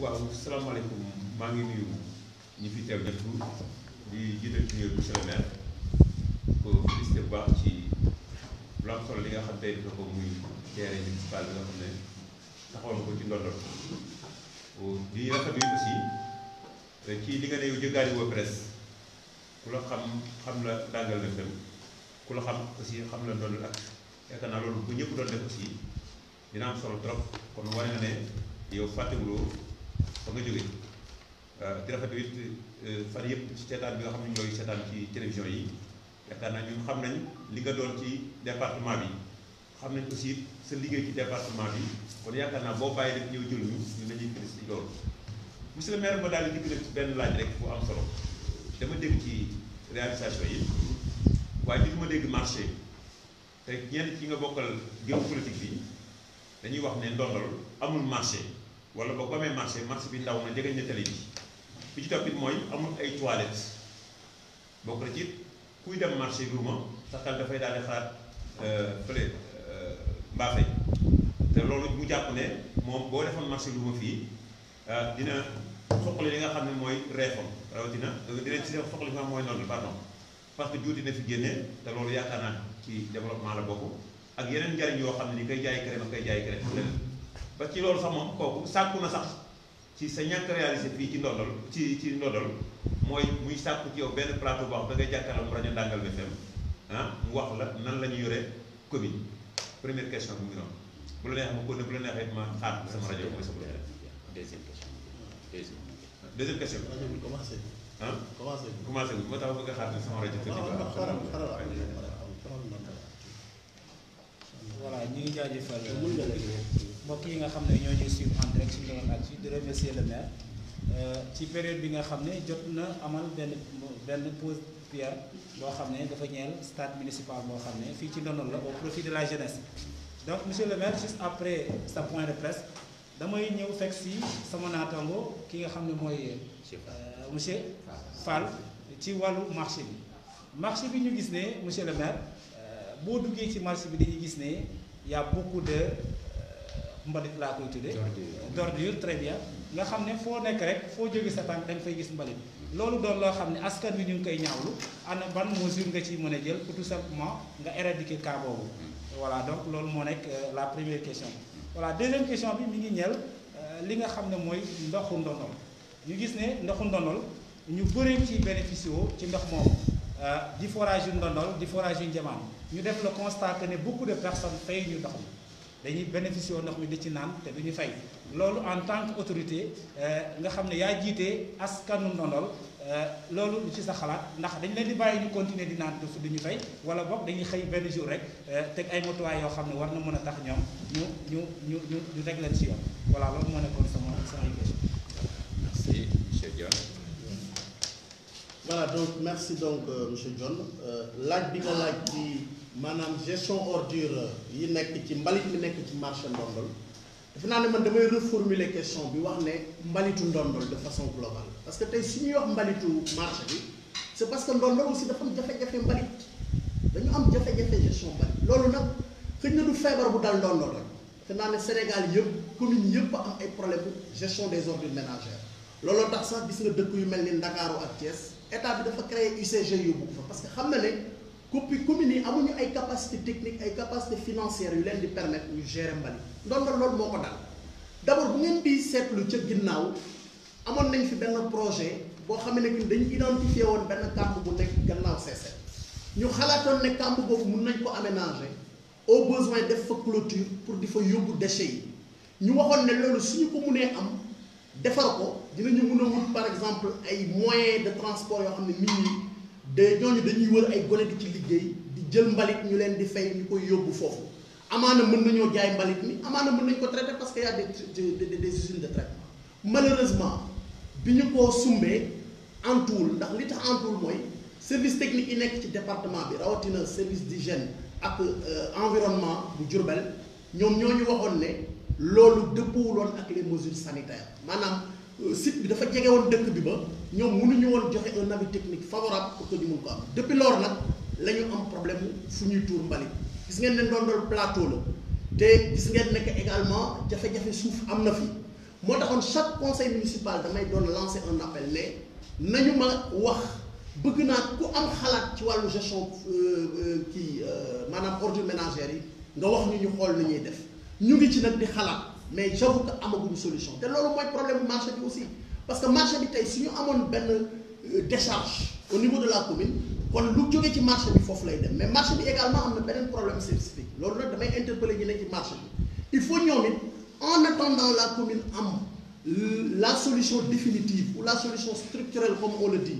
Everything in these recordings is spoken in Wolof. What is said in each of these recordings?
waaw salaamaaleykum maa ngi nuyu ñi fi teew ñëpp di jiital ci nuyu monsieur le maire ko félicité bu baax ci lu am solo li nga xam tey dina ko muy terrain municipal bi nga xam ne taxawal ko ci Ndondol di rafetlu aussi ci li nga ne yow jëggaani woo presse ku la xam la Dangal FM ku la xam aussi xam la Ndondol ak yaakaar naa loolu bu ñëpp doon def aussi dina am solo trop kon wane na ne yow fàttewuloo fa nga jógee di rafetlu it fan yëpp ci seetaan bi nga xam ne ñooy seetaan ci télévision yi yaakaar naa ñun xam nañ li nga doon ci département bi xam nañ aussi sa liggéey ci département bi kon yaakaar naa boo bàyyi rek ñëw jël ñu dañuy félicité ci loolu. monsieur le maire ma daal di dikk ci benn laaj rek bu am solo dama dégg ci réalisation yi waaye li ma dégg marché te ñenn ci nga bokkal géopolitique bi dañuy wax ne Ndondol amul marché wala boo ko amee marché bi ndaw na jegeñ na tali bi ci topp it mooy amul ay toilettes bokk na ci kuy dem marché luuma sa xel dafay daal di xalaat fële Mbaafay te loolu mu jàpp ne moom boo defoon marché luuma fii dina soxla li nga xam ne mooy Réfone rawatina dina ci soxla li nga xam mooy Ndondol pardon parce que juuti na fi génne te loolu yaakaar naa ci développement la bokk ak yeneen njariñ yoo xam ne ni koy jaay crème ak koy jaay crème ba ci loolu sax moom kooku sàkku na sax ci sa ñàkk réalisé fii ci Ndondol ci Ndondol mooy muy sàkku ci yow benn plateau boo xam da ngay jàkkaarloo rajo Dangal FM mu wax la nan la ñu yore commune première question bi mu ngi noonu bu la neexee ma ko ne bu la neexee ma xaar sama rajo mooy sa problème. deuxième question. rajo bi commencé. commencé gu moo tax bëgg a xaar sama rajo. voilà ñu ngi jaajëfal mbokk yi nga xam ne ñoo ñuy suivre en direct ci Ndondol Actu di remercier le maire ci période bi nga xam ne jot na amal benn pause pierre boo xam ne dafa ñeel stade municipal boo xam ne fii ci Ndondol la au profit de la jeunesse. donc monsieur le maire juste après sa point de presse damay ñëw fekk si sama naataango ki nga xam ne mooy monsieur Fall ci wàllu marché bi ñu gis ne monsieur le maire boo duggee ci marché bi dañuy gis ne y a beaucoup de mbalit laa koy tuddee d'ordure très bien nga xam ne foo nekk rek foo jóge sa tànk da nga fay gis mbalit loolu doon loo xam ne askan wi ñu ngi koy ñaawlu ana ban mesure nga ci mën a jël pour tout simplement nga éradiquer cas boobu voilà donc loolu moo nekk la première question. voilà deuxième question bi mi ngi ñeel li nga xam ne mooy ndoxu Ndondol ñu gis ne ndoxu Ndondol ñu bëri ci bénéficié ci ndox moomu di forage yu Ndondol di forage yu Njamaan ñu def le constat que ne beaucoup de personnes fay ñu ndox mi dañuy bénéficié ndox mi di ci naan te duñu fay loolu en tant que autorité nga xam ne yaa jiite askanu Ndondol loolu lu ci sa xalaat ndax dañ leen di bàyyi ñu continuer di naan duñu fay wala boog dañuy xëy benn jour rek teg ay motuwaay yoo xam ne war na mën a tax ñoom ñu rek leen ci yoon voilà loolu moo nekkoon sama question. merci monsieur Dione. voilà donc merci donc monsieur Dione laaj bi nga laaj ci maanaam gestion ordure yi nekk ci mbalit mi nekk ci marché Ndondol defe naa ne man damay reformuler question bi wax ne mbalitu Ndondol de façon globale parce que tey su ñuy wax mbalitu marché bi c'est parce que Ndondol aussi dafa am jafe-jafe mbalit dañu am jafe-jafe gestion mbalit loolu nag xëy na du feebar bu dal Ndondol rek defe naa ne Sénégal yëpp commune yëpp am ay problème gestion des ordures ménagères looloo tax sax gis nga dëkk yu mel ni Ndakaaru ak Thiès état bi dafa créer UCG yóbbu ko fa parce que xam na ne communes yi amuñu ay capacité technique ay capacité financière yu leen di permettre ñu gérer mbalit Ndondol loolu moo ko dal d'abord bu ngeen di seetlu ca ginnaaw amoon nañ fi benn projet boo xam ne dañu identifié woon benn kàmb bu nekk gannaaw CC ñu xalaatoon ne kàmb boobu mun nañ ko aménager au besoin def fa clôture pour di fa yóbbu déchets yi ñu waxoon ne loolu suñu ko munee am defar ko dinañu mun a wut par exemple ay moyens de transport yoo xam ne nit ñi de ñooñu dañuy wër ay gone di ci liggéey di jël mbalit ñu leen di fay ñu koy yóbbu foofu amaana mën nañoo jaay mbalit mi amaana mën nañu ko traiter parce que y a des usines de traitement malheureusement bi ñu ko sumbee antuwul ndax li tax antuwul mooy service technique yi nekk ci département bi rawatina service d'hygiène ak environnement bu Diourbel ñoom ñoo ñu waxoon ne loolu dëppoowuloon ak les mesures sanitaires maanaam site bi dafa jege woon dëkk bi ba ñoom mënuñu woon joxe un avis technique favorable pour que ñu mun ko am depuis lors nag la ñu am problème fu ñuy tuur mbalit gis ngeen ne Ndondol plateau la te gis ngeen ne que également jafe-jafe suuf am na fi moo taxoon chaque conseil municipal damay doon lancer un appel ne nañu ma wax bëgg naa ku am xalaat ci wàllu gestion maanaam ordures ménagères yi nga wax ñu xool ni ñuy def ñu ngi ci nag di xalaat mais j'avoue que amaguñu solution te loolu mooy problème bu marché bi aussi parce que marché bi tey su ñu amoon benn décharge au niveau de la commune kon lu jógee ci marché bi foofu lay dem mais marché bi également am na beneen problème spécifique loolu nag damay interpeller ñu ne ci marché bi il faut ñoom it en attendant la commune am la solution définitive ou la solution structurelle comme on le dit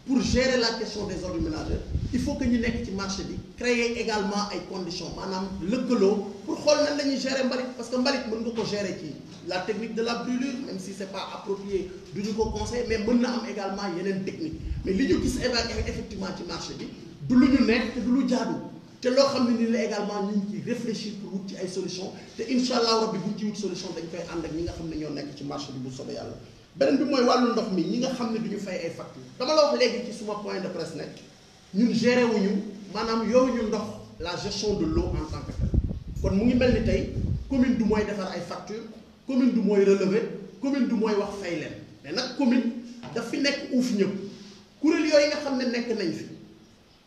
pour gérer la question des ordures ménagères il faut que ñu nekk ci marché bi créer également ay conditions maanaam lëkkaloo pour xool nan la ñuy gérer mbalit parce que mbalit mën nga ko gérer ci la technique de la brûlure même si c'est pas approprié du ñu ko conseiller mais mën na am également yeneen technique mais li ñu gis effectivement ci marché bi du lu ñu nekk te du lu jaadu te loo xam ne ni la également ñu ngi ciy réfléchir pour wut ci ay solution te incha allah rabbi buñ ci wut solution dañ koy ànd ak ñi nga xam ne ñoo nekk ci marché bi bu soobee yàlla beneen bi mooy wàllu ndox mi ñi nga xam ne du ñu fay ay facture dama la wax léegi ci suma point de presse nekk ñun géré wuñu maanaam yoruñu ndox la gestion de l'eau en tant que tel kon mu ngi mel ni tey commune du mooy defar ay facture commune du mooy relever commune du mooy wax fay leen mais nag commune daf fi nekk uuf ñëpp kuréel yooyu nga xam ne nekk nañ fi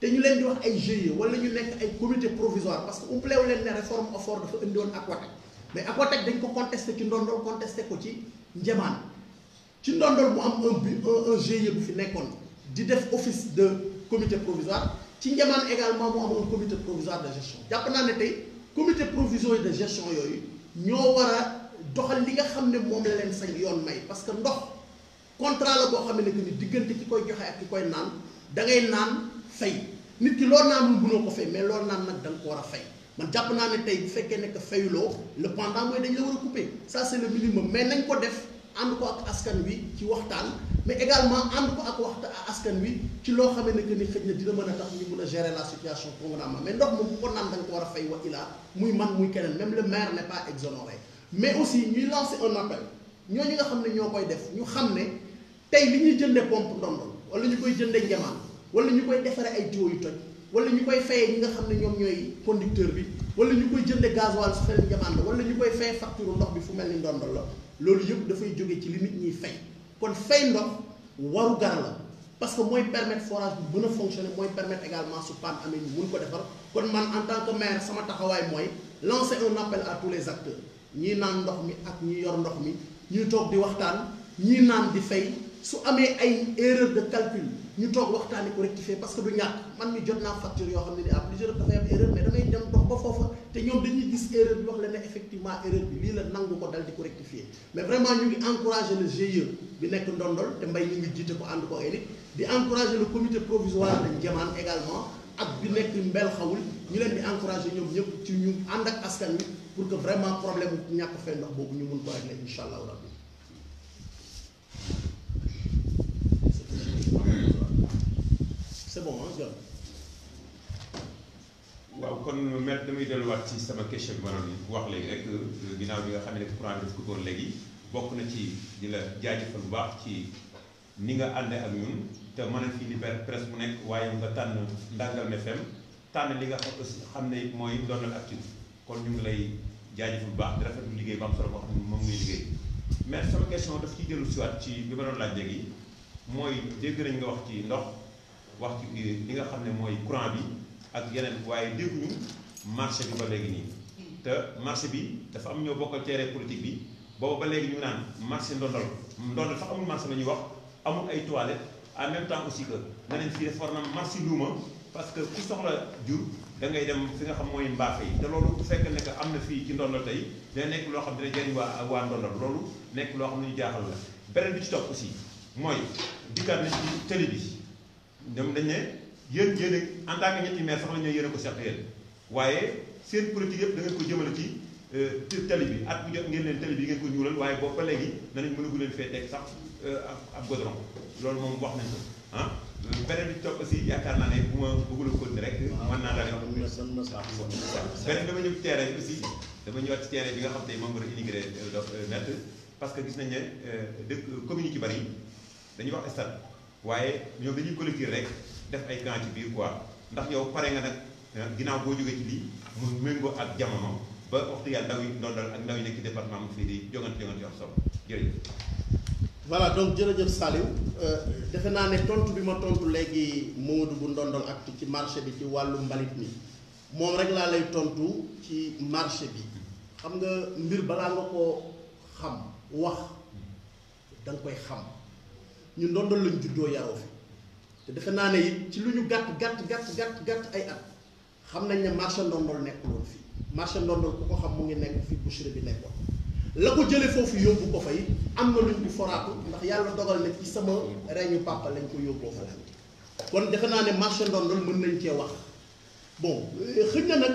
te ñu leen di wax ay GIE wala ñu nekk ay comité provisoire parce que umpleewu leen ne réforme OFOR dafa indiwoon Aquatec mais Aquatec dañ ko contesté ci ndondol contesté ko ci njemaan ci ndondol mu am un GIE bu fi nekkoon di def office de comité provisoire ci njemaan également mu am un comité provisoire de gestion jàpp naa ne tey comité provisoire de gestion yooyu ñoo war a doxal li nga xam ne moom la leen sañ yoon may parce que ndox contrat la boo xam ne que ni diggante ki koy joxe ak ki koy naan da ngay naan fay nit ki loolu naan mënoo ko fay mais loolu naan nag da nga ko war a fay man jàpp naa ne tey bu fekkee ne que fayuloo le pendant mooy dañ la war a couper ça c'est le minimum mais nañ ko def ànd ko ak askan wi ci waxtaan mais également ànd ko ak askan wi ci loo xamee ne que ni xëj na dina mën a tax ñu mën a gérer la situation convenablement mais ndox moom bu ko naan da nga ko war a fay wa ilaa muy man muy keneen même le maire n'est pas exonéré mais aussi ñuy lancer un appel ñooñu nga xam ne ñoo koy def ñu xam ne tey li ñuy jëndee pompe ndondol wala ñu koy jëndee njamaan wala ñu koy defaree ay tuyaux yu toj wala ñu koy fayee ñi nga xam ne ñoom ñooy conducteur bi wala ñu koy jëndee gasoil su fel njamaan la wala ñu koy fayee facture ndox bi fu mel ni ndondol la loolu yëpp dafay jóge ci li nit ñiy fay kon fay ndox waru gar la parce que mooy permettre forage bi mën a fonctionner mooy permettre également su panne amee ñu mun ko defar kon man en tant que maire sama taxawaay mooy lancer un appel à tous les acteurs ñii naan ndox mi ak ñi yor ndox mi ñuy toog di waxtaan ñii naan di fay su amee ay erreur de calcul ñu toog waxtaani ko rectifier parce que du ñàkk man mi jot naa facture yoo xam ne ni à plusieurs dafay am erreur mais damay dem dox ba foofa te ñoom dañuy gis erreur bi wax leen ne effectivement erreur bi lii la nangu ko dal di ko rectifier mais vraiment ñu ngi encourager le GIE bi nekk ndondol te mbay ñu ngi jiite ko ànd ko ay nit di encourager le comité provisoire de Ndiamane également ak bi nekk mbel xawul ñu leen di encourager ñoom ñëpp ci ñu ànd ak askan wi pour que vraiment problème ñàkk fay ndox boobu ñu mun ko régler incha allahu rabbi. c'est bon ah John. waaw kon maître damay delluwaat ci sama question bi ma doon wax léegi rek ginnaaw bi nga xam ne courant def ko léegi bokk na ci di la jaajëfal bu baax ci ni nga àndee ak ñun te mën a fii Liberté Presse bu nekk waaye nga tànn Ndangalm FM tànn li nga xam aussi xam ne mooy Ndondol Actu kon ñu ngi lay jaajëfal bu baax di rafetlu liggéey bu am solo boo xam ne moom ngay liggéey mais sama question daf ciy dellu siwaat ci bi ma doon laaj léegi mooy dégg nañ nga wax ci ndox wax ci li nga xam ne mooy courant bi ak yeneen waaye dégguñu marché bi ba léegi nii te marché bi dafa am ñoo bokkal terrain politique bi boobu ba léegi ñu naan marché ndondol sax amul marché la ñuy wax amul ay toilettes en même temps aussi que nga nañ fii dafa war na marché luuma parce que ku soxla jur da ngay dem fi nga xam mooy mbaafe yi te loolu bu fekkee ne que am na fii ci ndondol tey dina nekk loo xam dina jëriñ waa ndondol loolu nekk loo xam ne ñu jaaxal la beneen bi ci topp aussi mooy dikkaat nañ ci télé bi ñoom dañ ne yéen en tant que ñetti maire sax la ñu yéen a ko seq yéen waaye seen politique yëpp da ngeen ko jëmale ci télé bi at bu jot ngeen leen télé bi ngeen ko ñuulal waaye boobu ba léegi danañ mënagu leen fee teg sax ab goudron loolu moom wax nañ ko ah beneen bi ci topp aussi yaakaar naa ne bu ma bëggula ko ni rek mën naa daal beneen dama ñëw ci terrain bi aussi dama ñëwaat ci terrain bi nga xam te moom war a immigré maître parce que gis nañ ne dëkk communes yi bari dañuy wax stade waaye ñoom dañuy collecter rek def ay camp ci biir quoi ndax yow pare nga nag ginnaaw boo jógee ci lii mu méngoo ak jamono ba waxtu yàlla ndaw yi ndondal ak ndaw yi nekk ci département mu fii di jongante yu am solo jërëjëf. voilà donc jërëjëf Saliou defe naa ne tontu bi ma tontu léegi Mamadou bu Ndondol Actu ci marché bi ci wàllu mbalit mi moom rek laa lay tontu ci marché bi xam nga mbir balaa nga ko xam wax da nga koy xam ñu Ndondol lañ juddoo yaroo fi te defe naa ne it ci lu ñu gàtt ay at xam nañ ne marché Ndondol nekkuloon fii marché Ndondol ku ko xam mu ngi nekk fi boucherie bi nekkoon la ko jële foofu yóbbu ko fay am na luñ di foraatu ndax yàlla dogal na ci sama reñu papa lañ ko yóbboo foofu kon defe naa ne marché Ndondol mën nañ cee wax bon xëy na nag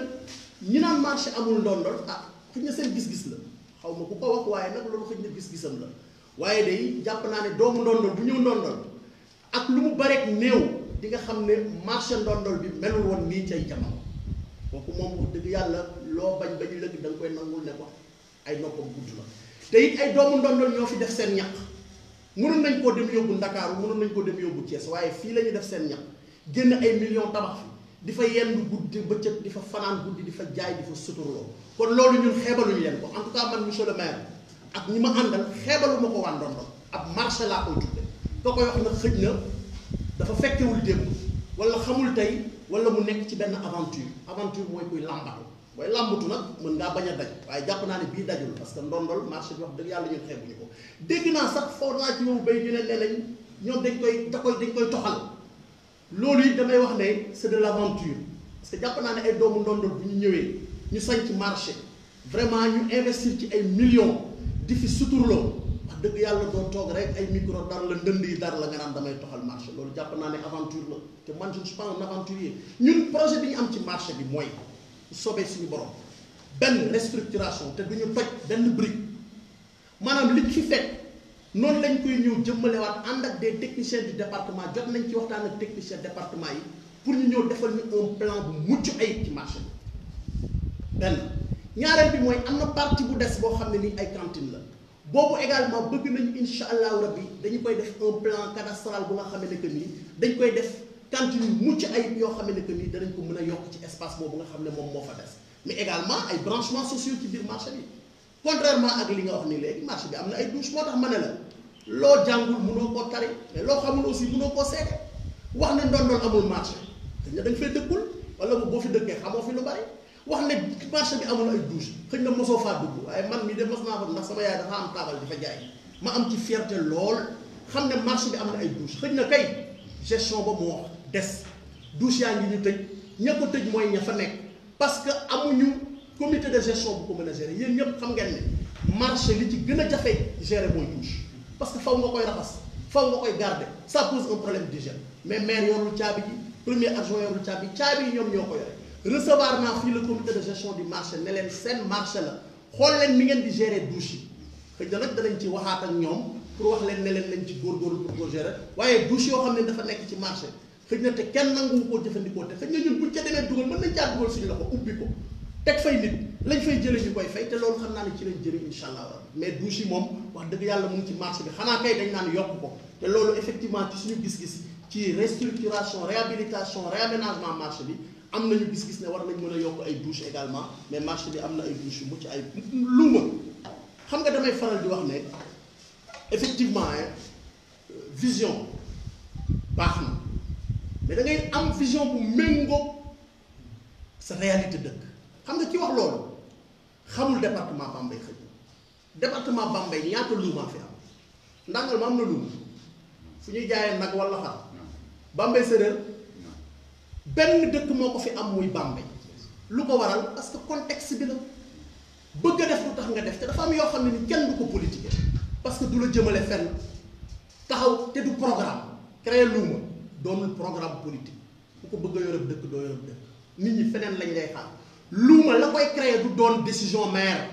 ñi naan marché amul Ndondol ah xëy na seen gis-gis la xaw ma ku ko wax waaye nag loolu xëy na gis-gisam la waaye day jàpp naa ne doomu Ndondol bu ñëw Ndondol ak lu mu bareek néew di nga xam ne marché Ndondol bi melul woon nii cay jamono kooku moom wax dëgg yàlla loo bañ ba ñu lëgg da nga koy nangul ne ko ay noppam gudd la te it ay doomu Ndondol ñoo fi def seen ñaq mënoon nañ koo dem yóbbu Ndakaaru mënoon nañ koo dem yóbbu Thiès waaye fii la ñu def seen ñaq génn ay millions tabax fi di fa yendu guddi bëccëg di fa fanaan guddi di fa jaay di fa suturloo kon loolu ñun xeebaluñu leen ko en tout cas man monsieur le maire ak ñi ma àndal xeebaluma ko waa Ndondol ab marché laa koy tudde ko koy wax nag xëj na dafa fekkewul démb wala xamul tey wala mu nekk ci benn aventure mooy kuy làmbatu mooy làmbatu nag mën ngaa bañ a daj waaye jàpp naa ne bii dajul parce que Ndondol marché bi wax dëgg yàlla ñun xeebuñu ko dégg naa sax foo naa ci yow bay ñu ne nañ ñoom dañ koy toxal loolu it damay wax ne c'est de l'aventure parce que jàpp naa ne ay doomu Ndondol bu ñu ñëwee ñu sañ ci marché vraiment ñu investir ci ay millions di fi suturloo wax dëgg yàlla doo toog rek ay micro dar la ndënd yi dar la nga naan damay toxal marché loolu jàpp naa ne aventure la te man je ne suis pas un aventurier ñun projet bi ñu am ci marché bi mooy soobee suñu borom benn restructuration te duñu toj benn brique maanaam li ñu fi fekk noonu lañ koy ñëw jëmmalewaat ànd ak des techniciens du département jot nañ ci waxtaan ak technicien département yi pour ñu ñëw defal ñu un plan bu mucc ayib ci marché bi benn ñaareel bi mooy am na partie bu des boo xam ne nii ay cantine la boobu également bëgg nañu insha allahu rabbi dañu koy def un plan cadastral bu nga xam ne que nii dañ koy def cantine yu mucc ayib yoo xam ne que nii danañ ko mën a yokk ci espace boobu nga xam ne moom moo fa des mais également ay branchements sociaux ci biir marché bi contrairement ak li nga wax ni léegi marché bi am na ay douche moo tax ma ne la loo jàngul mënoo koo tari mais loo xamul aussi mënoo koo seede wax ne Ndondol amul marché xëy na dañ fay dëkkul wala boo fi dëkkee xamoo fi lu bari wax ne marché bi amul ay douche xëy na mosoo faa dugg waaye man mii de mos naa fa ndax sama yaay dafa am taabal di fa jaay ma am ci fierté lool xam ne marché bi am na ay douche xëy na kay gestion ba moo des douche yaa ngi ñu tëj ña ko tëj mooy ña fa nekk parce que amuñu comité de gestion bu ko mën a gérer yéen ñëpp xam ngeen ne marché li ci gën a jafe gérer mooy douche parce que faw nga koy raxas faw nga koy garder ça pose un problème d'hygiène mais maire yorul caabi ji premier adjoint yorul caabi yi ñoom ñoo ko yore recevoir naa fii le comité de gestion du marché ne leen seen marché la xool leen ni ngeen di gérer douche yi xëy na nag danañ ci waxaat ak ñoom pour wax leen ne leen lañ ci góorgóorlu pour ko gérer waaye douche yoo xam ne dafa nekk ci marché xëy na te kenn nanguwu koo jëfandikoo te xëy na ñun buñ ca demee dugal mën nañ caa dugal suñu loxo ubbi ko teg fay nit lañ fay jëlee ñu koy fay te loolu xam naa ne ci lañ jëriñ incha allah mais douche yi moom wax dëgg yàlla mu ngi ci marché bi xanaa kay dañ naan yokk ko te loolu effectivement ci suñu gis-gis ci restructuration réhabilitation réaménagement marché bi am nañu gis-gis ne war nañ mën a yokk ay douche également mais marché bi am na ay douche yu mucc ay luuma xam nga damay faral di wax ne effectivement vision baax na mais da ngay am vision bu méngóog sa réalité dëkk xam nga ci wax loolu xamul département Bambey xëy département Bambey ñaata luuma fi am ndàngal ma am na luuma fu ñuy jaayee nag wala xar Bambey séeréer benn dëkk moo ko fi am muy Bambey lu ko waral parce que contexte bi la bëgg a def lu tax nga def te dafa am yoo xam ne ni kenn du ko politique parce que du la jëmale fenn taxaw te du programme créer luuma doonul programme politique ku ko bëgg a yore dëkk doo yore dëkk nit ñi feneen lañ lay xaar luuma la koy créer du doon décision maire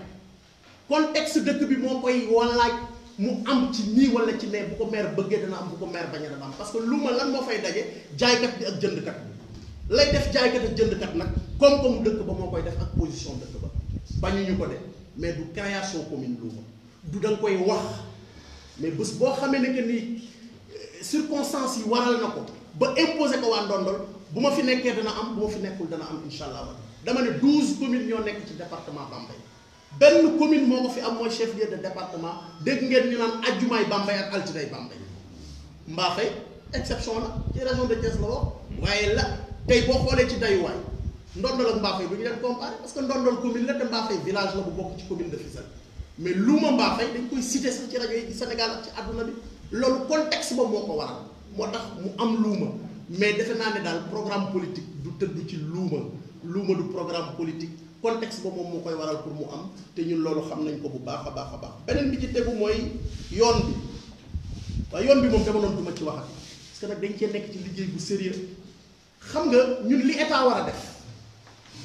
contexte dëkk bi moo koy walaaj mu am ci nii wala ci ne bu ko maire bëggee dana am bu ko maire bañ a dana am parce que luuma lan moo fay daje jaaykat bi ak jëndkat bi lay def jaaykat ak jëndkat nag koom-koomu dëkk ba moo koy def ak position dëkk ba bañuñu ko de mais du création commune luuma du da nga koy wax mais bés boo xamee ne que ni circonstances yi waral na ko ba imposer ko waa Ndondol bu ma fi nekkee dana am bu ma fi nekkul dana am incha allah dama ne 12 communes ñoo nekk ci département Bambey benn commune moo ko fi am mooy chef lieu de département dégg ngeen ñu naan ajjumaay Bambey ak altine Bambey Mbaxay exception la ci région de Thiès la wax waaye la tey boo xoolee ci dayuwaay Ndondol ak Mbaxay bu ñu leen comparé parce que Ndondol commune la te Mbaxay village la bu bokk ci commune de Fissel mais luuma Mbaxay dañ koy cité sax ci rajo yi ci Sénégal ak ci àdduna bi loolu contexte ba moo ko waral moo tax mu am luuma mais defe naa ne daal programme politique du tëdd ci luuma du programme politique contexte ba moom moo koy waral pour mu am te ñun loolu xam nañ ko bu baax a baax a baax beneen bi ci tegu mooy yoon bi waaye yoon bi moom dama doon duma ci waxati parce que nag dañ cee nekk ci liggéey bu sérieux xam nga ñun li état war a def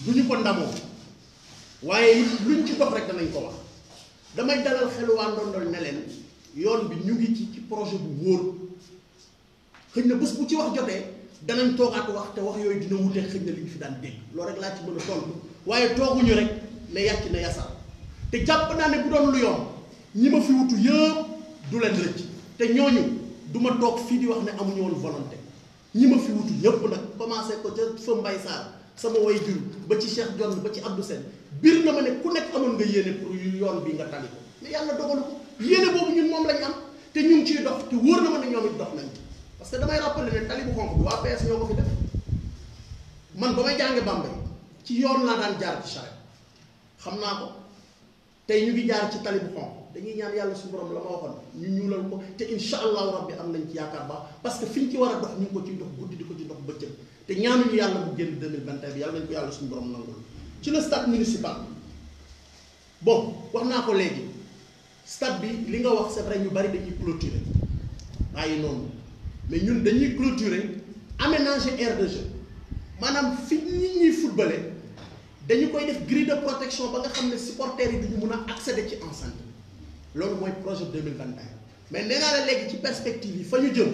du ñu ko ndamoo waaye luñ ci dox rek danañ ko wax damay dalal xelu waa Ndondol ne leen yoon bi ñu ngi ci projet bu wóor xëy na bés bu ci wax jotee danañ toogaat wax te wax yooyu dina wutee xëy na li ñu fi daan dégg loolu rek laa ci mën a tontu waaye tooguñu rek ne yàcc na yasal te jàpp naa ne bu doon lu yoon ñi ma fi wutu yëpp du leen rëcc te ñooñu du ma toog fii di wax ne amuñu woon volonté ñi ma fi wutu ñëpp nag commencé ko ca fa Mbaye Sarr sama way jur ba ci Cheikh Dione ba ci Abdou Sène biir na ma ne ku nekk amoon nga yéene pour yoon bi nga tali ko mais yàlla dogalu ko yéene boobu ñun moom lañ am te ñu ngi ciy dox te wóor na ma ne ñoom it dox nañ parce que damay rappeler ne tali bu xonk bi waa PS ñoo ko fi def man ba may jànge Bambey ci yoon laa daan jaar ci charrette xam naa ko tey ñu ngi jaar ci tali bu xonk dañuy ñaan yàlla suñu borom la ma waxoon ñu ñuulal ko te insha allahu rabbi am nañ ci yaakaar baax parce que fi ñu ci war a dox ñu ngi ko ciy dox guddi di ko ci dox bëccëg te ñaanuñu yàlla mu génn 2021 bi yàlla nañ ko yàlla suñu borom nangul ci le stade municipal bon wax naa ko léegi stade bi li nga wax c'est vrai ñu bari dañuy clôturer bàyyi noonu mais ñun dañuy clôturer aménager aire de jeu maanaam fi nit ñuy footballé dañu koy def grille de protection ba nga xam ne supporters yi duñu mun a accéder ci enceinte loolu mooy projet 2021 mais nee naa la léegi ci perspective yi fa ñu jëm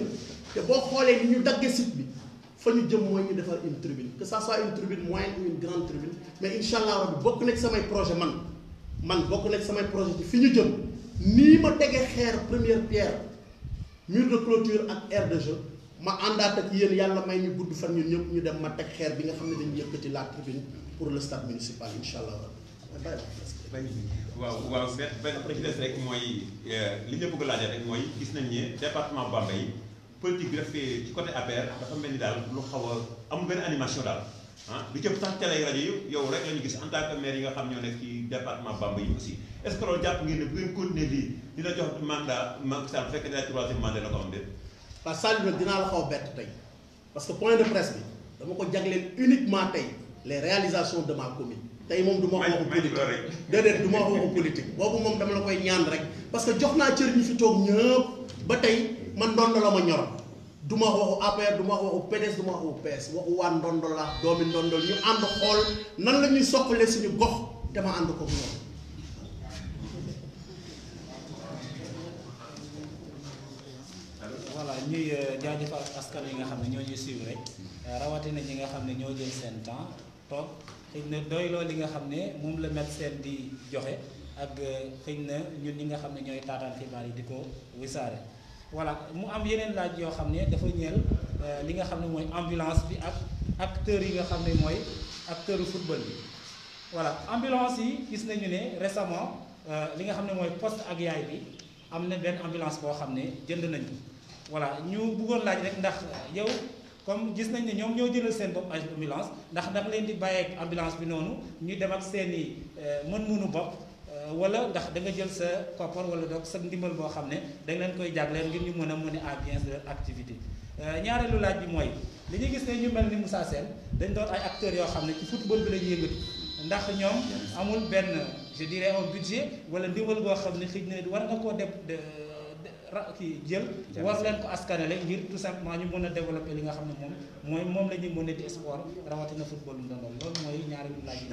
te boo xoolee ni ñu daggee site bi fa ñu jëm mooy ñu defar une tribune que ça soit une tribune moyenne ou une grande tribune mais incha allah rabbi bokk na ci samay projet man bokk na ci samay projet ci fi ñu jëm nii ma tegee xeer première pierre mur de clôture ak aire de jeu ma àndaat ak yéen yàlla may ñu gudd fan ñun ñëpp ñu dem ma teg xeer bi nga xam ne dañu yëkkati la tribune pour le stade municipal incha allah rabbi. waaw benn ci des rek mooy li ñu bëgg a laajee rek mooy gis nañ ne département Bambey politique bi daf ci côté APR dafa mel ni daal lu xaw a amul benn animation daal ah lu jëm sax télé rajo yi yow rek la ñu gis en tant que maire yi nga xam ñoo nekk ci département Bambey yi aussi est-ce que loolu jàpp ngeen ne bu ngeen continuer lii dina jox mandat Macky Sall bu fekkee dina troisième mandat la ko am déet. parce que Saliou nag dinaa la xaw a bett tey parce que point de presse bi dama ko jagleel uniquement tey les réalisations de ma commune. tey moom du ma wax waxu politique déedéet du ma wax waxu politique boobu moom dama la koy ñaan rek parce que jox naa cër ñi fi toog ñëpp ba tey man Ndondol la ma ñor du ma wax waxu APR du ma wax waxu PDS du ma wax waxu PS waxu waa Ndondol la doomi Ndondol ñu ànd xool nan la ñuy soqalee suñu gox dama ànd ko ñoom. voilà ñuy jaajëfal askan yi nga xam ne ñoo ñuy suivre rek rawatina ñi nga xam ne ñoo jël seen temps toog xëy na doy loo li nga xam ne moom la médecin di joxe ak xëy na ñun ñi nga xam ne ñooy taataan xibaar yi di ko wisaare. voilà mu am yeneen laaj yoo xam ne dafa ñeel li nga xam ne mooy ambulance bi ak acteurs yi nga xam ne mooy acteuru football bi. voilà ambulance yi gis nañu ne récemment li nga xam ne mooy poste ak yaay bi am na benn ambulance boo xam ne jënd nañ ko. voilà ñu bëggoon laaj rek ndax yow comme gis nañ ne ñoom ñoo jëlal seen bopp ay ambulance ndax da nga leen di bàyyeek ambulance bi noonu ñu dem ak seen i mën-mënu bopp wala ndax da nga jël sa koppar wala donc sa ndimbal boo xam ne da nga leen koy jagleel ngir ñu mën a mener à bien leur activité. ñaareelu laaj bi mooy li ñu gis ne ñu mel ni Moussa Sène dañ doon ay acteurs yoo xam ne ci football bi la ñuy yëngatu ndax ñoom amul benn je dirais un budget wala ndimbal boo xam ne xëy na war nga koo def kii jël war leen ko askanale ngir tout simplement ñu mën a développer li nga xam ne moom la ñuy mën a di sport rawatina football Ndondol loolu mooy ñaareelu laaj yi.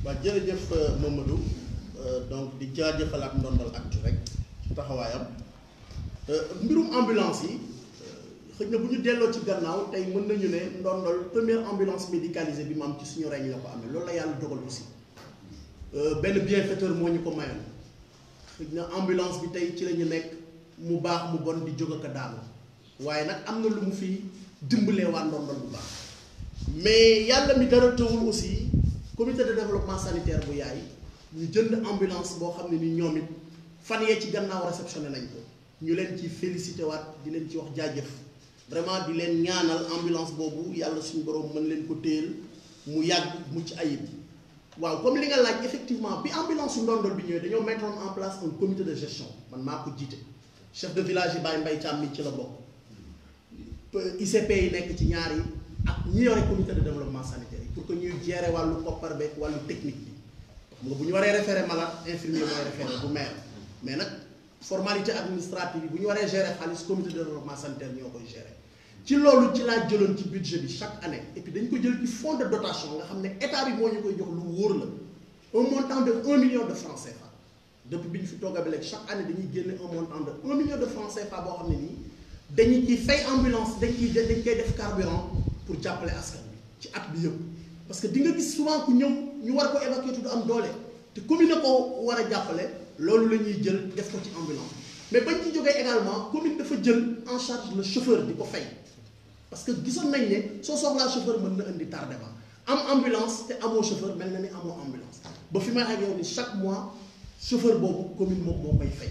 waaw jërëjëf Mamadou donc di jaajëfalaat Ndondol Actu rek ci taxawaayam mbirum ambulance yi xëy na bu ñu delloo ci gannaaw tey mën nañu ne Ndondol première ambulance médicalisée bi mu am ci suñu reñ la ko amee loolu la yàlla dogal aussi benn bienfaiteur moo ñu ko mayoon. xëy na ambulance bi tey ci la ñu nekk mu baax mu bon di jóg ak a daanu waaye nag am na lu mu fi dimbalee waa Ndondol bu baax mais yàlla mi dara tëwul aussi comité de développement sanitaire bu yaay ñu jënd ambulance boo xam ne ni ñoom it fan yee ci gannaaw réceptionné nañ ko ñu leen ci félicité waat di leen ci wax jaajëf vraiment di leen ñaanal ambulance boobu yàlla suñu borom mën leen ko téel mu yàgg mucc ayib. waaw comme li nga laaj effectivement bi ambulance su ndondol bi ñëwee dañoo mettre en place un comité de gestion man maa ko jiite chef de village yi Baye Mbaye Thiam mi ci la bokk ICP yi nekk ci ñaar yi ak ñi yore comité de développement sanitaire yi pour que ñuy gérer wàllu koppar beeg wàllu technique bi xam nga bu ñu waree référer malade infirmier mooy référer bu maire mais nag formalité administrative yi bu ñu waree gérer xaalis comité de développement sanitaire ñoo koy gérer. ci loolu ci laa jëloon ci budget bi chaque année et puis dañ ko jël ci fonds de dotation nga xam ne état bi moo ñu koy jox lu wóor la un montant de 1 million de francs CFA depuis bi ñu fi tooga bi léegi chaque année dañuy génne un montant de 1 million de francs CFA boo xam ne nii dañu ciy fay ambulance dañ koy def carburant pour jàppale askan bi ci at bi yëpp parce que di nga gis souvent ku ñëw ñu war ko évacuer du am doole te commune ko war a jàppale loolu la ñuy jël def ko ci ambulance mais bañ ci jógee également commune dafa jël en charge le chauffeur di ko fay. parce que gisoon nañ ne soo soxlaa chauffeur mën na indi tardement am ambulance te amoo chauffeur mel na ni amoo ambulance ba fi may ak yow ni chaque mois chauffeur boobu commune moom moo koy fay.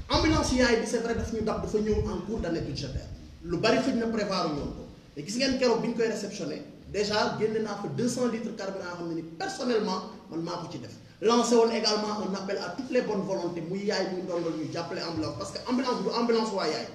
ambulance yaay bi c'est vrai daf ñu dab dafa ñëw en cours d'année budgétaire lu bari xëj na prévoir ñoon ko te gis ngeen keroog bi ñu koy réceptionné déjà génne naa fa 200 litres carburant yoo xam ne ni personnellement man maa ko ci def. lancé woon également un appel à toutes les bonnes volontés muy yaay muy ndondol ñu jàppale ambulance parce que ambulance du ambulance waa yaay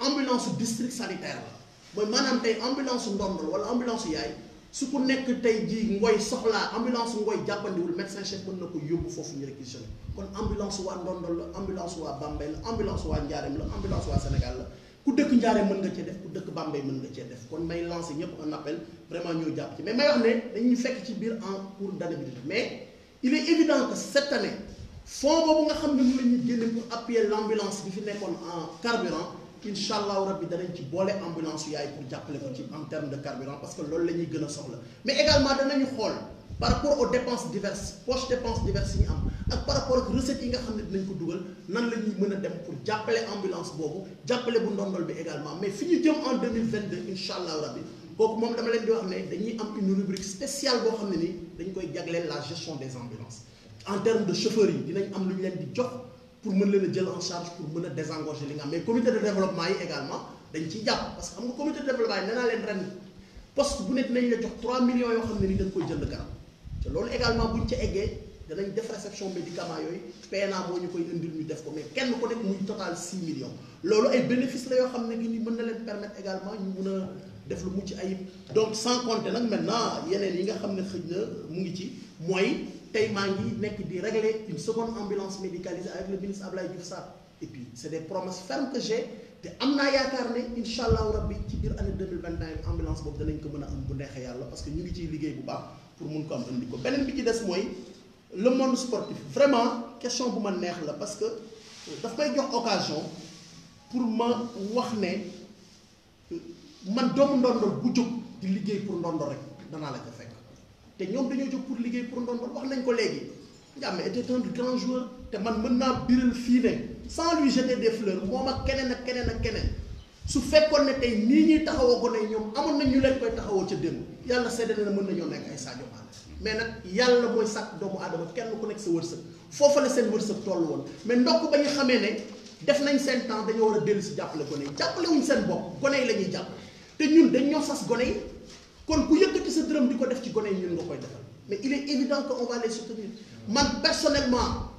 ambulance district sanitaire la. mooy maanaam tey ambulance ndondol wala ambulance yaay su ko nekk tey jii ngoy soxlaa ambulance ngoy jàppandiwul médecin chef mën na ko yóbbu foofu ñu réquisitionné kon ambulance waa ndondol la ambulance waa Bambey la ambulance waa Njaareem la ambulance waa Sénégal la ku dëkk Njaareem mën nga cee def ku dëkk Bambey mën nga cee def kon may lancé ñëpp un appel vraiment ñoo jàpp ci mais may wax ne dañuy fekk ci biir en cours d'année bi mais il est évident que cette année fonds boobu nga xam ne mu la ñuy génne pour appuyer l'ambulance bi fi nekkoon en carburant incha allahu rabbi danañ ci boole ambulance yaay pour jàppale ko ci en terme de carburant parce que loolu la ñuy gën a soxla mais également danañu xool par rapport aux dépenses diverses poche dépenses diverses yi ñu am ak par rapport ak recettes yi nga xam ne dinañ ko dugal nan la ñuy mën a dem pour jàppale ambulance boobu jàppale bu ndondol bi également mais fi ñu jëm en 2022 incha allahu rabbi kooku moom dama leen di wax ne dañuy am une rubrique spéciale boo xam ne ni dañ koy jagleel la gestion des ambulances en terme de chauffeurs yi dinañ am lu ñu leen di jox pour mën leen a jël en charge pour mën a désengorger li nga am mais comité de développement yi également dañ ciy jàpp parce que xam nga comité de développement yi nee naa leen ren poste bu ne dinañ la jox 3 millions yoo xam ne ni da nga koy jënd garab te loolu également buñ ca eggee danañ def réception médicament yooyu PNA moo ñu koy indil ñu def ko mais kenn ko nekk muy total 6 millions loolu ay bénéfices la yoo xam ne ni mën na leen permettre également ñu mën a def lu mucc ayib donc sans compter nag maintenant yeneen yi nga xam ne xëj na mu ngi ci mooy tey maa ngi nekk di régler une seconde ambulance médicalisée avec le ministre Abdoulaye Diouf Sarr et puis c'est des promesses fermes que j'ai te am naa yaakaar ne incha allahu rabbi ci biir année 2021 ambulance boobu danañ ko mën a am bu neexee yàlla parce que ñu ngi ciy liggéey bu baax pour mun ko am indi ko beneen bi ci des mooy le monde sportif vraiment question bu ma neex la parce que daf may jox occasion pour ma wax ne man doomu ndondol bu jóg di liggéey pour ndondol rek danaa la ko fekk te ñoom dañoo jóg pour liggéey pour ndondol wax nañ ko léegi Ndiamé était un grand joueur te man mën naa biral fii ne sans lui jeter des fleurs moom ak keneen ak keneen ak keneen su fekkoon ne tey nii ñuy taxawoo ko ne ñoom amoon nañ ñu leen koy taxawoo ca démb yàlla seede na mën nañoo nekk ay Sadio Mané mais nag yàlla mooy sàkk doomu aadama kenn ku nekk sa wërsëg foofa la seen wërsëg toll woon mais ndokk ba ñu xamee ne def nañ seen temps dañoo war a dellu si jàppale gone yi jàppale wuñ seen bopp gone yi la ñuy jàppale te ñun dañ ñoo sas gone yi kon ku yëkkati sa dërëm di ko def ci gone yi ñun nga koy defal mais il est évident que on va les soutenir man personnellement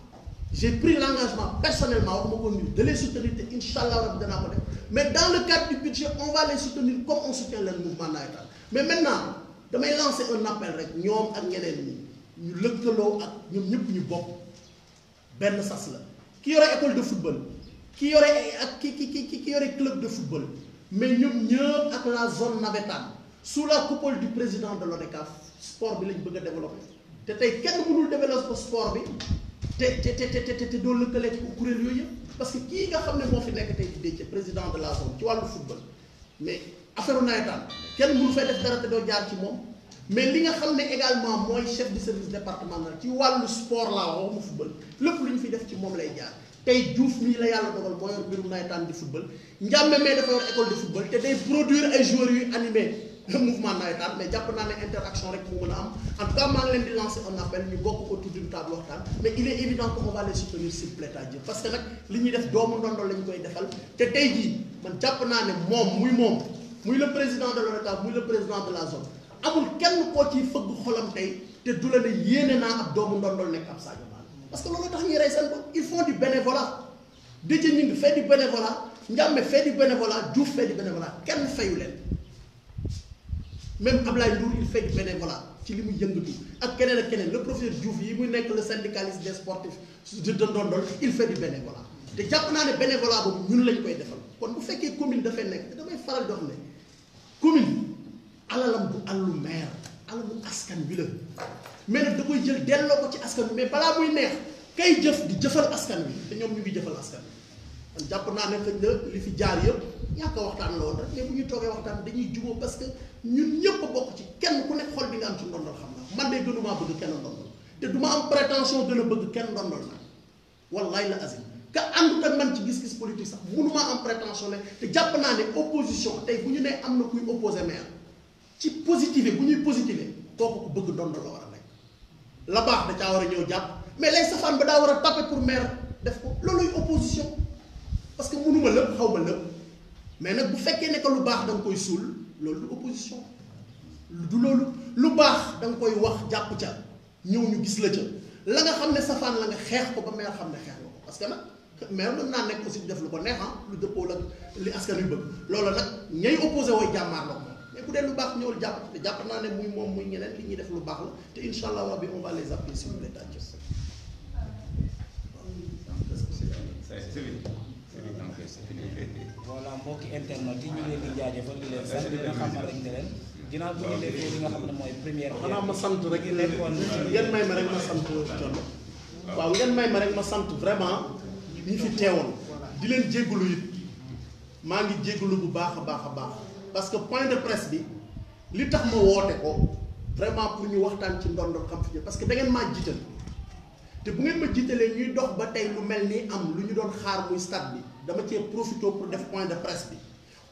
j'ai pris l'engagement personnellement waxuma ko nii de les soutenir te incha allah rabbi danaa ko def mais dans le cadre du budget on va les soutenir comme on soutient le mouvement navétane mais maintenant damay lancer un appel rek ñoom ak ñeneen ñi ñu lëkkaloo ak ñoom ñëpp ñu bokk benn sas la ki yore école de football ki yore ak ki yore club de football mais ñoom ñëpp ak la zone navétane sous la coupole du président de l'ODCAV sport bi lañ bëgg a développer te tey kenn mënul développer sport bi te doo lëkkale kuréel yooyu yëpp parce que kii nga xam ne moo fi nekk tey di Déthié président de la zone ci wàllu football mais affaire nawetaan kenn mënu fay def dara te doo jaar ci moom mais li nga xam ne également mooy chef du service départemental ci wàllu sport laa waxuma football lépp lu ñu fi def ci moom lay jaar tey Diouf mii la yàlla dogal moo yor mbirum nawetaan di football Ndiamé mais dafa yor école de football te day produire ay joueurs yuy animé mouvement nawetaan mais jàpp naa ne interaction rek mu mën a am en tout cas maa ngi leen di lancer un appel ñu bokk autour d'une table waxtaan mais il est évident que on va les soutenir s'il plaît à Dieu parce que nag li ñuy def doomu ndondol lañ koy defal te tey jii man jàpp naa ne moom muy le président de l'ODCAV muy le président de la zone amul kenn koo ciy fëgg xolam tey te du la ne yéene naa ab doomu ndondol nekk ab Sadio Mané parce que loolu tax ñuy rey seen bopp ils font du bénévolat Déthié Gningue fait du bénévolat Ndiamé fait du bénévolat Diouf fait du bénévolat kenn fayu leen même Ablaye Ndour il fait du bénévolat ci li muy yëngatu ak keneen le professeur Diouf yi muy nekk le syndicaliste des sportifs de Ndondol il fait du bénévolat te jàpp naa ne bénévolat boobu ñun lañ koy defal kon bu fekkee commune dafay nekk te damay faral di wax ne commune alalam du àllu maire alalu askan wi la mais nag da koy jël delloo ko ci askan wi mais balaa muy neex kay jëf di jëfal askan wi te ñoom ñu ngi jëfal askan wi man jàpp naa ne xëy na li fi jaar yëpp ñàkk a waxtaan la woon rek mais bu ñu toogee waxtaan dañuy jubóo parce que ñun ñëpp a bokk ci kenn ku nekk xol bi nga am ci Ndondol xam naa man de gënumaa bëgg kenn Ndondol te du ma am prétention gën a bëgg kenn Ndondol nag wallaay la azim ka àndut ak man ci gis-gis politique sax mënumaa am prétention ne te jàpp naa ne opposition tey bu ñu nee am na kuy opposé maire ci positivé bu ñuy positivé kooku ku bëgg Ndondol la war a nekk la baax da caa war a ñëw jàpp mais lay safaan ba daa war a taper pour maire def ko looluy opposition parce que mënuma lépp xaw ma lépp mais nag bu fekkee ne que lu baax da nga koy suul loolu du opposition du loolu lu baax da nga koy wax jàpp ca ñëw ñu gis la ca la nga xam ne safaan la nga xeex ko ba maire xam ne xeex nga ko parce que nag maire mën naa nekk aussi def lu ko neex lu dëppoo la li askan wi bëgg loolu nag ñay opposé wooy jàmmaar la ko mais bu dee lu baax ñëwul jàpp te jàpp naa ne muy moom muy ñeneen li ñuy def lu baax la te incha allah rabbi on va les appuyer sur les tâches. voilà mbokki internet yi ñu ngi leen di jaajëfal di leen sant di leen xamal rek ne leen ginnaaw bu ñu defee li nga xam ne mooy première. xanaa ma sant rek ngeen may ma rek ma sant John waaw ngeen may ma rek ma sant vraiment ñi fi teewoon di leen jéggalu it maa ngi jéggalu bu baax a baax parce que point de presse bi li tax ma woote ko vraiment pour ñu waxtaan ci Ndondol xam fi parce que da ngeen maa jiital te bu ngeen ma jiitalee ñuy dox ba tey lu mel ni am lu ñu doon xaar muy stade bi dama cee profité pour def point de presse bi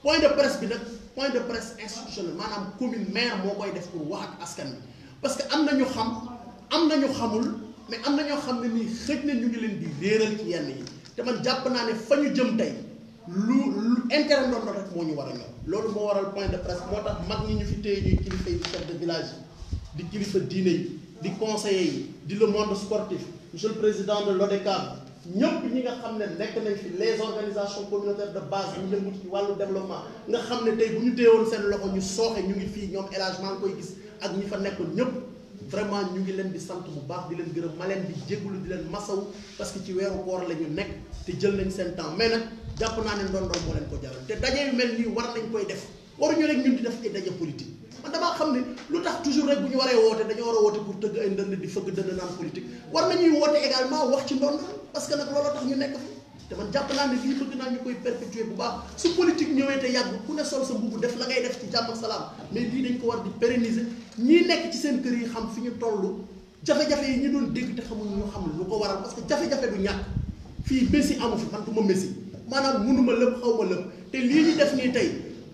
point de presse bi nag point de presse institutionnel maanaam commune maire moo koy def pour wax ak askan bi parce que am na ñu xam am na ñu xamul mais am na ñoo xam ne nii xëj na ñu ngi leen di réeral ci yenn yi te man jàpp naa ne fa ñu jëm tey lu intérêt Ndondol rek moo ñu war a ñor loolu moo waral point de presse moo tax mag ñi ñu fi téye ñuy kilifa yi di chef de village yi di kilifa diine yi di conseillers yi di le monde sportif monsieur le président de l'ODCAV ñëpp ñi nga xam ne nekk nañ fi les organisations communautaires de base ñu yëngu ci wàllu développement nga xam ne tey bu ñu téyewoon seen loxo ñu sooxe ñu ngi fii ñoom élage maa ngi koy gis ak ñi fa nekkoon ñëpp vraiment ñu ngi leen di sant bu baax di leen gërëm ma leen di jégalu di leen masaw parce que ci weeru koor la ñu nekk te jël nañ seen temps mais nag jàpp naa ne Ndondol moo leen ko jaral te daje yu mel nii war nañ koy def waruñu rek ñun di def ay daje politique man damaa xam ne lu tax toujours rek bu ñu waree woote dañoo war a woote pour tëgg ay ndënd di fëgg dënd naan politique war nañuy woote également wax ci Ndondol parce que nag looloo tax ñu nekk fi te man jàpp naa ne lii bëgg naa ñu koy perpétuer bu baax su politique ñëwee te yàgg ku ne sol sa mbubu def la ngay def ci jàmm ak salaam mais lii dañ ko war di pérenniser ñii nekk ci seen kër yi xam fi ñu toll jafe-jafe yi ñu doon dégg te xamuñu ñu xam lu ko waral parce que jafe-jafe du ñàkk fii messi amu fi man du ma messi maanaam mënuma lépp xaw ma lépp te lii ñu def nii tey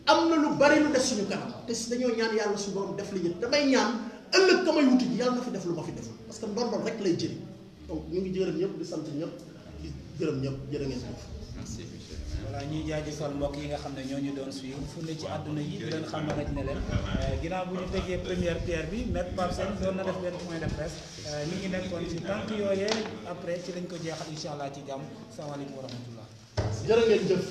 am na lu bari lu def suñu kanam te si dañoo ñaan yàlla su borom def li ñu damay ñaan ëllëg ka may wuti ji yàlla na fi def lu ma fi def parce que Ndondol rek lay jëriñ donc ñu ngi gërëm ñëpp di sant ñëpp di gërëm ñëpp jërë ngeen jëf. merci monsieur. voilà ñuy jaajëfal mbokk yi nga xam ne ñoo ñu doon suivre fu ne ci àdduna yi di leen xamal rek ne leen ginnaaw bu ñu tegee première pierre bi maître Pape Sène doon na def benn point de presse mi ngi nekkoon ci tànk yooyee après ci lañ ko jeexal incha allah ci jàmm salaamaaleykum wa rahmatullah. jërë ngeen jëf.